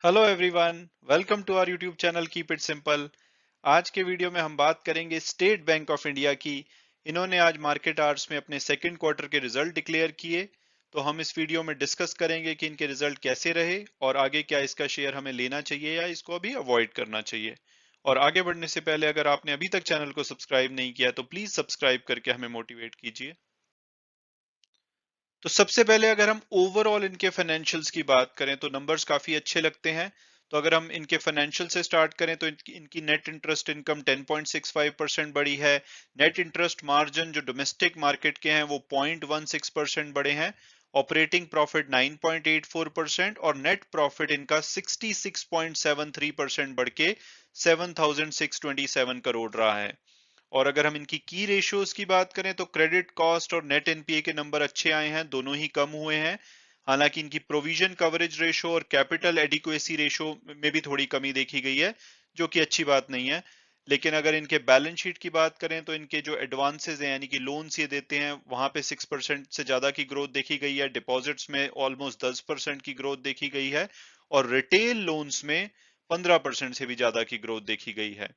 Hello everyone, welcome to our YouTube channel keep it simple. आज के video में हम बात करेंगे स्टेट बैंक ऑफ इंडिया की। इन्होंने आज मार्केट आवर्स में अपने सेकंड क्वार्टर के रिजल्ट डिक्लेयर किए। तो हम इस वीडियो में डिस्कस करेंगे कि इनके रिजल्ट कैसे रहे और आगे क्या इसका शेयर हमें लेना चाहिए या इसको अभी अवॉइड करना चाहिए। और आगे बढ़ने से पहले अगर आपने अभी तक चैनल को सब्सक्राइब नहीं किया तो प्लीज सब्सक्राइब करके हमें मोटिवेट कीजिए। तो सबसे पहले अगर हम ओवरऑल इनके फाइनेंशियल्स की बात करें तो नंबर्स काफी अच्छे लगते हैं। तो अगर हम इनके फाइनेंशियल से स्टार्ट करें तो इनकी नेट इंटरेस्ट इनकम 10.65% बढ़ी है। नेट इंटरेस्ट मार्जिन जो डोमेस्टिक मार्केट के हैं वो 0.16% बढ़े हैं। ऑपरेटिंग प्रॉफिट 9.84% और नेट प्रॉफिट इनका 66.73% बढ़ के 7,627 करोड़ रहा है। और अगर हम इनकी की रेशियोज की बात करें तो क्रेडिट कॉस्ट और नेट एनपीए के नंबर अच्छे आए हैं, दोनों ही कम हुए हैं। हालांकि इनकी प्रोविजन कवरेज रेशो और कैपिटल एडिक्वेसी रेशो में भी थोड़ी कमी देखी गई है, जो कि अच्छी बात नहीं है। लेकिन अगर इनके बैलेंस शीट की बात करें तो इनके जो एडवांसेस हैं यानी कि लोन्स ये देते हैं वहां पे 6% से ज्यादा की ग्रोथ देखी गई है। डिपॉजिट्स में ऑलमोस्ट 10% की ग्रोथ देखी गई है और रिटेल लोन्स में 15% से भी ज्यादा की ग्रोथ देखी गई है।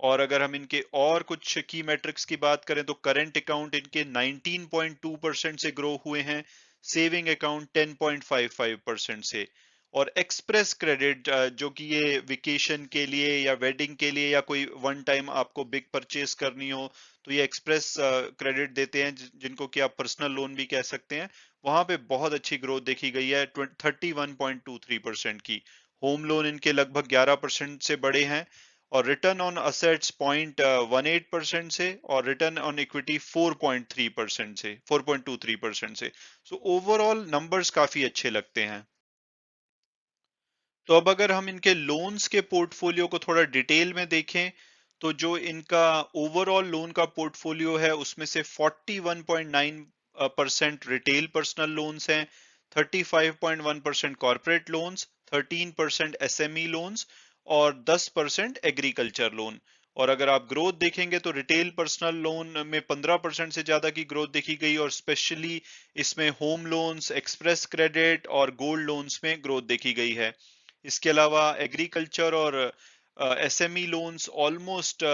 और अगर हम इनके और कुछ की मैट्रिक्स की बात करें तो करंट अकाउंट इनके 19.2% से ग्रो हुए हैं। सेविंग अकाउंट 10.55% से। और एक्सप्रेस क्रेडिट जो कि ये वेकेशन के लिए या वेडिंग के लिए या कोई वन टाइम आपको बिग परचेस करनी हो तो ये एक्सप्रेस क्रेडिट देते हैं, जिनको कि आप पर्सनल लोन भी कह सकते हैं। वहां पे बहुत अच्छी ग्रोथ देखी गई है 31.23% की। होम लोन इनके लगभग 11% से बड़े हैं। और रिटर्न ऑन असेट्स 0.18% से और रिटर्न ऑन इक्विटी 4.3% से 4.23% से। सो ओवरऑल नंबर्स काफी अच्छे लगते हैं। तो अब अगर हम इनके लोन्स के पोर्टफोलियो को थोड़ा डिटेल में देखें तो जो इनका ओवरऑल लोन का पोर्टफोलियो है उसमें से 41.9% रिटेल पर्सनल लोन्स हैं, 35.1% कॉर्पोरेट लोन्स, 13% एसएमई लोन्स और 10% एग्रीकल्चर लोन। और अगर आप ग्रोथ देखेंगे तो रिटेल पर्सनल लोन में 15% से ज्यादा की ग्रोथ देखी गई और स्पेशली इसमें होम लोन्स, एक्सप्रेस क्रेडिट और गोल्ड लोन्स में ग्रोथ देखी गई है। इसके अलावा एग्रीकल्चर और एसएमई लोन्स ऑलमोस्ट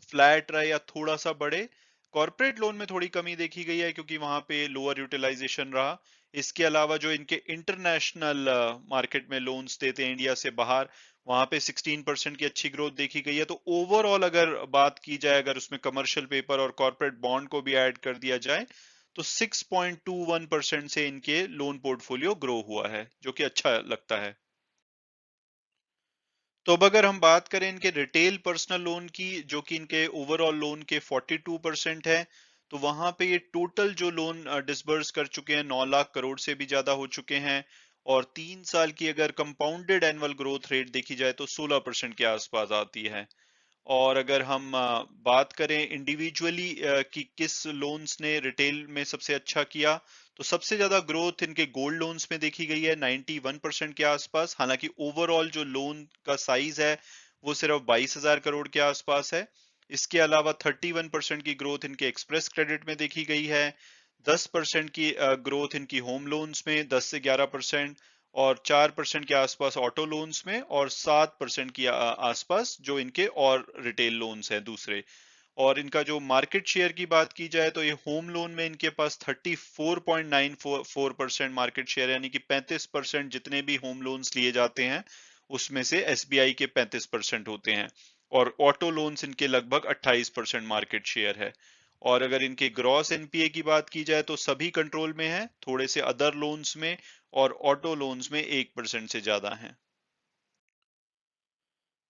फ्लैट रहे या थोड़ा सा बढ़े। कॉर्पोरेट लोन में थोड़ी कमी देखी गई है क्योंकि वहां पे लोअर यूटिलाइजेशन रहा। इसके अलावा जो इनके इंटरनेशनल मार्केट में लोन्स देते हैं इंडिया से बाहर, वहां पे 16% की अच्छी ग्रोथ देखी गई है। तो ओवरऑल अगर बात की जाए, अगर उसमें कमर्शियल पेपर और कॉर्पोरेट बॉन्ड को भी ऐड कर दिया जाए तो 6.21% से इनके लोन पोर्टफोलियो ग्रो हुआ है, जो कि अच्छा लगता है। तो अब अगर हम बात करें इनके रिटेल पर्सनल लोन की, जो कि इनके ओवरऑल लोन के 42% है, तो वहां पे ये टोटल जो लोन डिसबर्स कर चुके हैं 9 लाख करोड़ से भी ज्यादा हो चुके हैं। और 3 साल की अगर कंपाउंडेड एनुअल ग्रोथ रेट देखी जाए तो 16% के आसपास आती है। और अगर हम बात करें इंडिविजुअली कि किस लोन्स ने रिटेल में सबसे अच्छा किया, तो सबसे ज्यादा ग्रोथ इनके गोल्ड लोन्स में देखी गई है 91% के आसपास। हालांकि ओवरऑल जो लोन का साइज है वो सिर्फ 22,000 करोड़ के आसपास है। इसके अलावा 31% की ग्रोथ इनके एक्सप्रेस क्रेडिट में देखी गई है। 10% की ग्रोथ इनकी होम लोन्स में, 10 से 11%। और 4% के आसपास ऑटो लोन्स में और 7% की आसपास जो इनके और रिटेल लोन्स हैं दूसरे। और इनका जो मार्केट शेयर की बात की जाए तो ये होम लोन में इनके पास 34.94% मार्केट शेयर, यानी कि 35% जितने भी होम लोन्स लिए जाते हैं उसमें से एसबीआई के 35% होते हैं। और ऑटो लोन्स इनके लगभग 28% मार्केट शेयर है। और अगर इनके ग्रॉस एनपीए की बात की जाए तो सभी कंट्रोल में है, थोड़े से अदर लोन्स में और ऑटो लोन्स में 1% से ज्यादा है।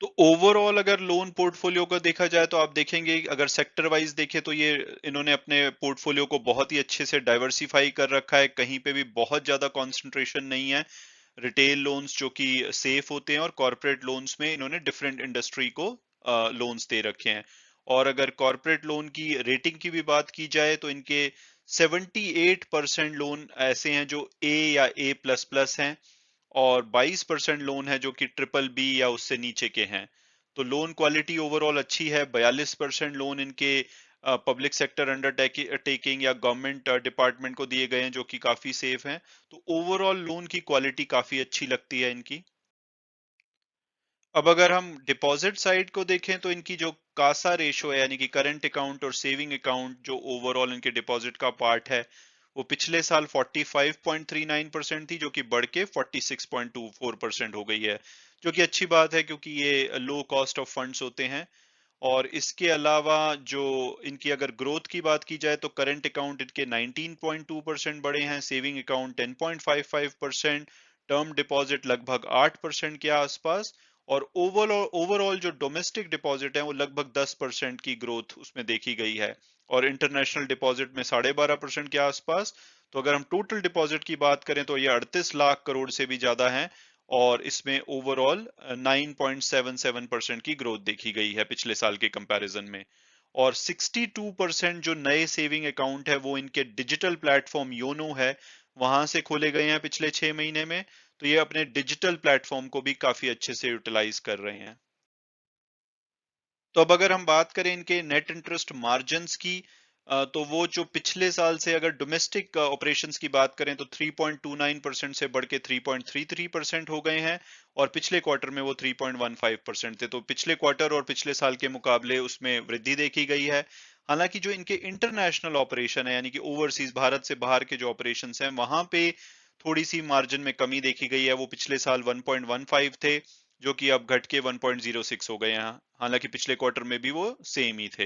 तो ओवरऑल अगर लोन पोर्टफोलियो का देखा जाए तो आप देखेंगे, अगर सेक्टर वाइज देखें तो ये इन्होंने अपने पोर्टफोलियो को बहुत ही अच्छे से डाइवर्सिफाई कर रखा है, कहीं पे भी बहुत ज्यादा कंसंट्रेशन नहीं है। रिटेल लोन्स जो कि सेफ होते हैं और कॉर्पोरेट लोन्स में इन्होंने डिफरेंट इंडस्ट्री को लोन्स दे रखे हैं। और अगर कॉर्पोरेट लोन की रेटिंग की भी बात की जाए तो इनके 78% लोन ऐसे हैं जो ए या ए प्लस प्लस हैं और 22% लोन है जो कि ट्रिपल बी या उससे नीचे के हैं। तो लोन क्वालिटी ओवरऑल अच्छी है। 42% लोन इनके पब्लिक सेक्टर अंडरटेकिंग या गवर्नमेंट डिपार्टमेंट को दिए गए हैं, जो कि काफी सेफ हैं। तो ओवरऑल लोन की क्वालिटी काफी अच्छी लगती है इनकी। अब अगर हम डिपॉजिट साइड को देखें तो इनकी जो कासा रेशो है यानी कि करंट अकाउंट और सेविंग अकाउंट जो ओवरऑल इनके डिपॉजिट का पार्ट है वो पिछले साल 45.39% थी जो कि बढ़ के 46.24% हो गई है, जो कि अच्छी बात है क्योंकि ये लो कॉस्ट ऑफ फंड्स होते हैं। और इसके अलावा जो इनकी अगर ग्रोथ की बात की जाए तो करंट अकाउंट इनके 19.2% बढ़े हैं, सेविंग अकाउंट 10.55%, टर्म डिपॉजिट लगभग 8% के आसपास, और ओवरऑल ओवरऑल जो डोमेस्टिक डिपॉजिट है वो लगभग 10% की ग्रोथ उसमें देखी गई है, और इंटरनेशनल डिपॉजिट में 12.5% के आसपास। तो अगर हम टोटल डिपॉजिट की बात करें तो ये 38 लाख करोड़ से भी ज्यादा है, और इसमें ओवरऑल 9.77% की ग्रोथ देखी गई है पिछले साल के कंपैरिजन में। और 62% जो नए सेविंग अकाउंट है वो इनके डिजिटल प्लेटफॉर्म योनो है वहां से खोले गए हैं पिछले 6 महीने में। तो ये अपने डिजिटल प्लेटफॉर्म को भी काफी अच्छे से यूटिलाइज कर रहे हैं। तो अब अगर हम बात करें इनके नेट इंटरेस्ट मार्जिन्स की, तो वो जो पिछले साल से अगर डोमेस्टिक ऑपरेशंस की बात करें तो 3.29% से बढ़ के 3.33% हो गए हैं, और पिछले क्वार्टर में वो 3.15% थे। तो पिछले क्वार्टर और पिछले साल के मुकाबले उसमें वृद्धि देखी गई है। हालांकि जो इनके इंटरनेशनल ऑपरेशन है यानी कि ओवरसीज भारत से बाहर के जो ऑपरेशन हैं वहां पे थोड़ी सी मार्जिन में कमी देखी गई है। वो पिछले साल 1.15 थे जो कि अब घट के 1.06 हो गए हैं। हालांकि पिछले क्वार्टर में भी वो सेम ही थे।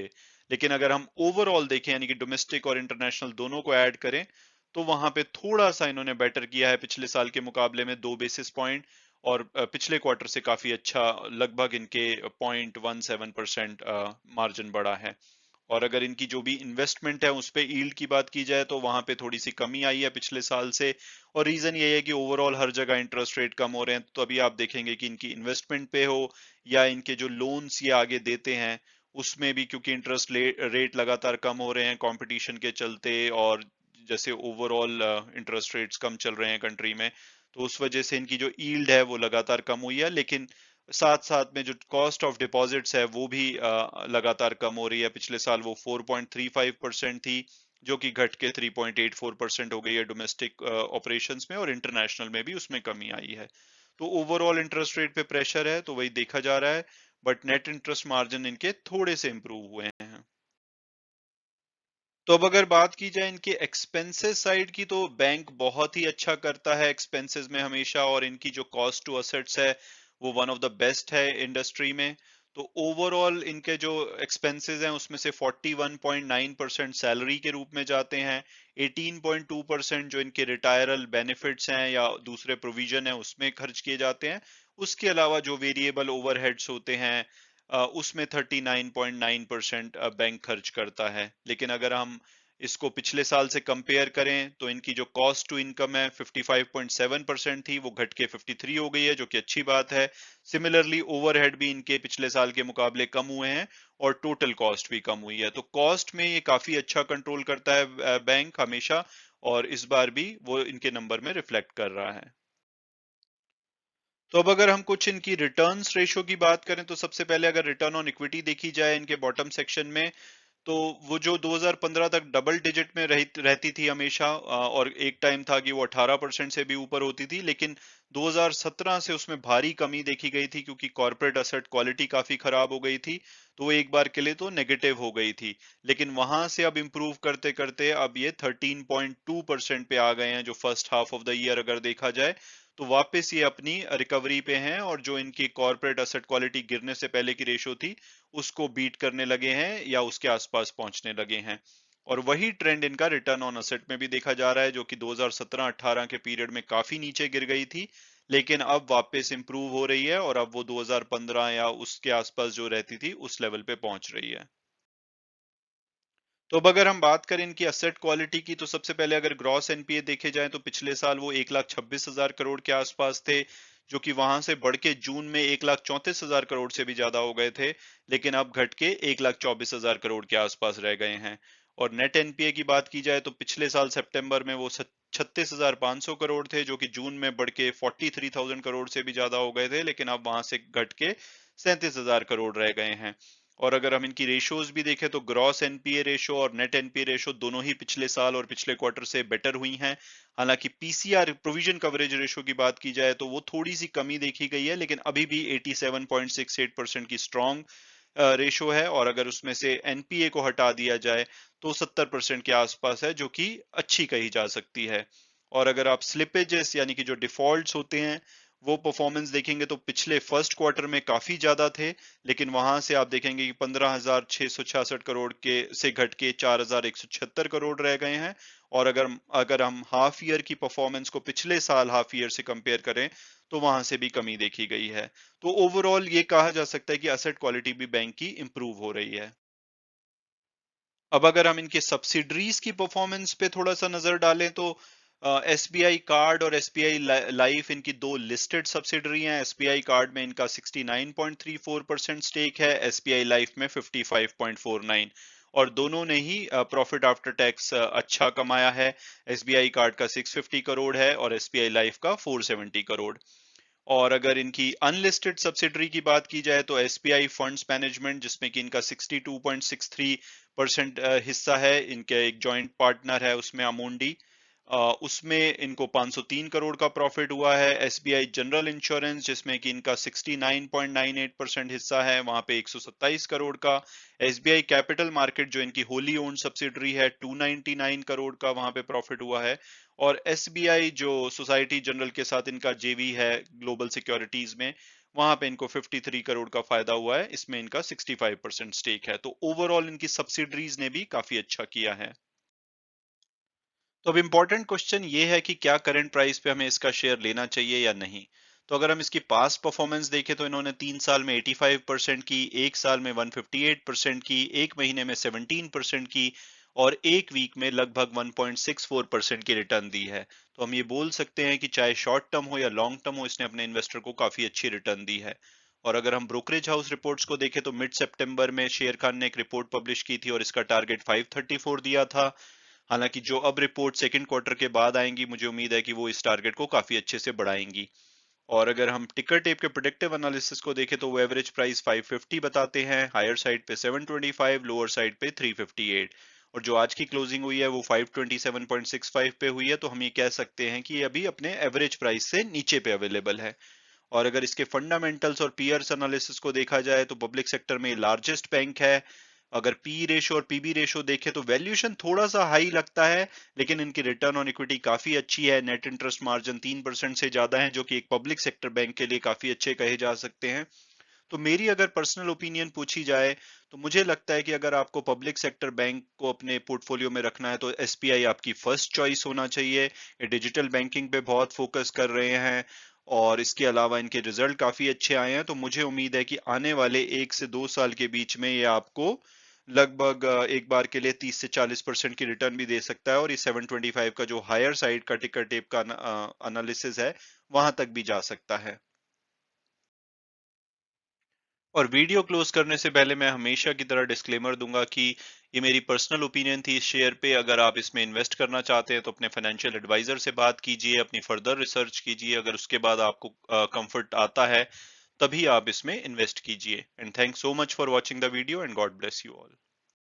लेकिन अगर हम ओवरऑल देखें यानी कि डोमेस्टिक और इंटरनेशनल दोनों को ऐड करें तो वहां पे थोड़ा सा इन्होंने बेटर किया है पिछले साल के मुकाबले में 2 बेसिस पॉइंट, और पिछले क्वार्टर से काफी अच्छा लगभग इनके 0.17% मार्जिन बढ़ा है। और अगर इनकी जो भी इन्वेस्टमेंट है उस पे यील्ड की बात की जाए तो वहां पे थोड़ी सी कमी आई है पिछले साल से। और रीजन ये है कि ओवरऑल हर जगह इंटरेस्ट रेट कम हो रहे हैं, तो अभी आप देखेंगे कि इनकी इन्वेस्टमेंट पे हो या इनके जो लोन्स ये आगे देते हैं उसमें भी, क्योंकि इंटरेस्ट रेट लगातार कम हो रहे हैं कंपटीशन के चलते, और जैसे ओवरऑल इंटरेस्ट रेट्स कम चल रहे हैं कंट्री में, तो उस वजह से इनकी जो यील्ड है वो लगातार कम हुई है। लेकिन साथ साथ में जो कॉस्ट ऑफ डिपॉजिट्स है वो भी लगातार कम हो रही है। पिछले साल वो 4.35% थी जो कि घट के 3.84% हो गई है डोमेस्टिक ऑपरेशंस में, और इंटरनेशनल में भी उसमें कमी आई है। तो ओवरऑल इंटरेस्ट रेट पे प्रेशर है तो वही देखा जा रहा है, बट नेट इंटरेस्ट मार्जिन इनके थोड़े से इंप्रूव हुए हैं। तो अब अगर बात की जाए इनके एक्सपेंसेस साइड की तो बैंक बहुत ही अच्छा करता है एक्सपेंसेस में हमेशा, और इनकी जो कॉस्ट टू असेट्स है वो वन ऑफ द बेस्ट है इंडस्ट्री में। तो ओवरऑल इनके जो एक्सपेंसेस हैं उसमें से 41.9% सैलरी के रूप में जाते हैं, 18.2% जो इनके रिटायरल बेनिफिट्स हैं या दूसरे प्रोविजन है उसमें खर्च किए जाते हैं। उसके अलावा जो वेरिएबल ओवरहेड्स होते हैं उसमें 39.9% बैंक खर्च करता है। लेकिन अगर हम इसको पिछले साल से कंपेयर करें तो इनकी जो कॉस्ट टू इनकम है 55.7% थी, वो घट के 53 हो गई है, जो कि अच्छी बात है। सिमिलरली ओवरहेड भी इनके पिछले साल के मुकाबले कम हुए हैं, और टोटल कॉस्ट भी कम हुई है। तो कॉस्ट में ये काफी अच्छा कंट्रोल करता है बैंक हमेशा, और इस बार भी वो इनके नंबर में रिफ्लेक्ट कर रहा है। तो अब अगर हम कुछ इनकी रिटर्न्स रेशो की बात करें तो सबसे पहले अगर रिटर्न ऑन इक्विटी देखी जाए इनके बॉटम सेक्शन में, तो वो जो 2015 तक डबल डिजिट में रहती थी हमेशा, और एक टाइम था कि वो 18% से भी ऊपर होती थी, लेकिन 2017 से उसमें भारी कमी देखी गई थी क्योंकि कॉर्पोरेट असेट क्वालिटी काफी खराब हो गई थी। तो वो एक बार के लिए तो नेगेटिव हो गई थी, लेकिन वहां से अब इम्प्रूव करते करते अब ये 13.2% पे आ गए हैं जो first half of the year अगर देखा जाए। तो वापस ये अपनी रिकवरी पे हैं, और जो इनकी कॉर्पोरेट असेट क्वालिटी गिरने से पहले की रेशो थी उसको बीट करने लगे हैं या उसके आसपास पहुंचने लगे हैं। और वही ट्रेंड इनका रिटर्न ऑन असेट में भी देखा जा रहा है जो कि 2017-18 के पीरियड में काफी नीचे गिर गई थी, लेकिन अब वापस इंप्रूव हो रही है, और अब वो 2015 या उसके आसपास जो रहती थी उस लेवल पे पहुंच रही है। तो अब अगर हम बात करें इनकी असेट क्वालिटी की तो सबसे पहले अगर ग्रॉस एनपीए देखे जाएं तो पिछले साल वो 1,26,000 करोड़ के आसपास थे, जो कि वहां से बढ़ के जून में 1,34,000 करोड़ से भी ज्यादा हो गए थे, लेकिन अब घट के 1,24,000 करोड़ के आसपास रह गए हैं। और नेट एनपीए की बात की जाए तो पिछले साल सितंबर में वो 36,500 करोड़ थे, जो कि जून में बढ़ के 43,000 करोड़ से भी ज्यादा हो गए थे, लेकिन अब वहां से घट के 37,000 करोड़ रह गए हैं। और अगर हम इनकी रेशोज भी देखें तो ग्रॉस एनपीए रेशो और नेट एनपीए रेशो दोनों ही पिछले साल और पिछले क्वार्टर से बेटर हुई हैं। हालांकि पीसीआर प्रोविजन कवरेज रेशो की बात की जाए तो वो थोड़ी सी कमी देखी गई है, लेकिन अभी भी 87.68% की स्ट्रॉन्ग रेशो है। और अगर उसमें से एनपीए को हटा दिया जाए तो 70% के आसपास है, जो कि अच्छी कही जा सकती है। और अगर आप स्लिपेजेस यानी कि जो डिफॉल्ट्स होते हैं वो परफॉर्मेंस देखेंगे तो पिछले फर्स्ट क्वार्टर में काफी ज्यादा थे, लेकिन वहां से आप देखेंगे कि 15,666 करोड़ के से घट के 4,176 करोड़ रह गए हैं। और अगर अगर हम हाफ ईयर की परफॉर्मेंस को पिछले साल हाफ ईयर से कंपेयर करें तो वहां से भी कमी देखी गई है। तो ओवरऑल ये कहा जा सकता है कि असेट क्वालिटी भी बैंक की इंप्रूव हो रही है। अब अगर हम इनके सब्सिडरीज की परफॉर्मेंस पे थोड़ा सा नजर डालें तो एसबीआई कार्ड और एसबीआई लाइफ इनकी दो लिस्टेड सब्सिडरी हैं। एसबीआई कार्ड में इनका 69.34% स्टेक है, एसबीआई लाइफ में 55.49, और दोनों ने ही प्रॉफिट आफ्टर टैक्स अच्छा कमाया है। एसबीआई कार्ड का 650 करोड़ है और एसबीआई लाइफ का 470 करोड़। और अगर इनकी अनलिस्टेड सब्सिडरी की बात की जाए तो एसबीआई फंड्स मैनेजमेंट, जिसमें कि इनका 62.63% हिस्सा है, इनके एक जॉइंट पार्टनर है उसमें अमोंडी, उसमें इनको 503 करोड़ का प्रॉफिट हुआ है। एसबीआई जनरल इंश्योरेंस, जिसमें कि इनका 69.98% हिस्सा है, वहां पे 127 करोड़ का। एसबीआई कैपिटल मार्केट जो इनकी होली ओन्ड सब्सिडरी है, 299 करोड़ का वहां पे प्रॉफिट हुआ है। और एसबीआई जो सोसाइटी जनरल के साथ इनका जेवी है ग्लोबल सिक्योरिटीज में, वहां पे इनको 53 करोड़ का फायदा हुआ है, इसमें इनका 65% स्टेक है। तो ओवरऑल इनकी सब्सिडरीज ने भी काफी अच्छा किया है। तो अब इम्पोर्टेंट क्वेश्चन ये है कि क्या करंट प्राइस पे हमें इसका शेयर लेना चाहिए या नहीं। तो अगर हम इसकी पास्ट परफॉर्मेंस देखें तो इन्होंने 3 साल में 85% की, एक साल में 158% की, एक महीने में 17% की, और एक वीक में लगभग 1.64% की रिटर्न दी है। तो हम ये बोल सकते हैं कि चाहे शॉर्ट टर्म हो या लॉन्ग टर्म हो, इसने अपने इन्वेस्टर को काफी अच्छी रिटर्न दी है। और अगर हम ब्रोकरेज हाउस रिपोर्ट्स को देखें तो मिड सितंबर में शेर खान ने एक रिपोर्ट पब्लिश की थी और इसका टारगेट 534 दिया था। हालांकि जो अब रिपोर्ट सेकंड क्वार्टर के बाद आएंगी, मुझे उम्मीद है कि वो इस टारगेट को काफी अच्छे से बढ़ाएंगी। और अगर हम टिकर टेप के प्रोडक्टिव एनालिसिस को देखें तो वो एवरेज प्राइस 550 बताते हैं, हायर साइड पे 725, लोअर साइड पे 358, और जो आज की क्लोजिंग हुई है वो 527.65 पे हुई है। तो हम ये कह सकते हैं कि ये अभी अपने एवरेज प्राइस से नीचे पे अवेलेबल है। और अगर इसके फंडामेंटल्स और पीयर्स एनालिसिस को देखा जाए तो पब्लिक सेक्टर में लार्जेस्ट बैंक है। अगर पी रेशो और पीबी रेशो देखें तो वैल्यूएशन थोड़ा सा हाई लगता है, लेकिन इनकी रिटर्न ऑन इक्विटी काफी अच्छी है। नेट इंटरेस्ट मार्जिन 3% से ज्यादा है, जो कि एक पब्लिक सेक्टर बैंक के लिए काफी अच्छे कहे जा सकते हैं। तो मेरी अगर पर्सनल ओपिनियन पूछी जाए तो मुझे लगता है कि अगर आपको पब्लिक सेक्टर बैंक को अपने पोर्टफोलियो में रखना है तो एसबीआई आपकी फर्स्ट चॉइस होना चाहिए। ये डिजिटल बैंकिंग पे बहुत फोकस कर रहे हैं और इसके अलावा इनके रिजल्ट काफी अच्छे आए हैं। तो मुझे उम्मीद है कि आने वाले 1 से 2 साल के बीच में ये आपको लगभग एक बार के लिए 30 से 40% की रिटर्न भी दे सकता है, और ये 725 का जो हायर साइड का टिकर टेप का एनालिसिस है वहां तक भी जा सकता है। और वीडियो क्लोज करने से पहले मैं हमेशा की तरह डिस्क्लेमर दूंगा कि ये मेरी पर्सनल ओपिनियन थी इस शेयर पे। अगर आप इसमें इन्वेस्ट करना चाहते हैं तो अपने फाइनेंशियल एडवाइजर से बात कीजिए, अपनी फर्दर रिसर्च कीजिए। अगर उसके बाद आपको कंफर्ट आता है तभी आप इसमें इन्वेस्ट कीजिए। And thanks so much for watching the video and God bless you all.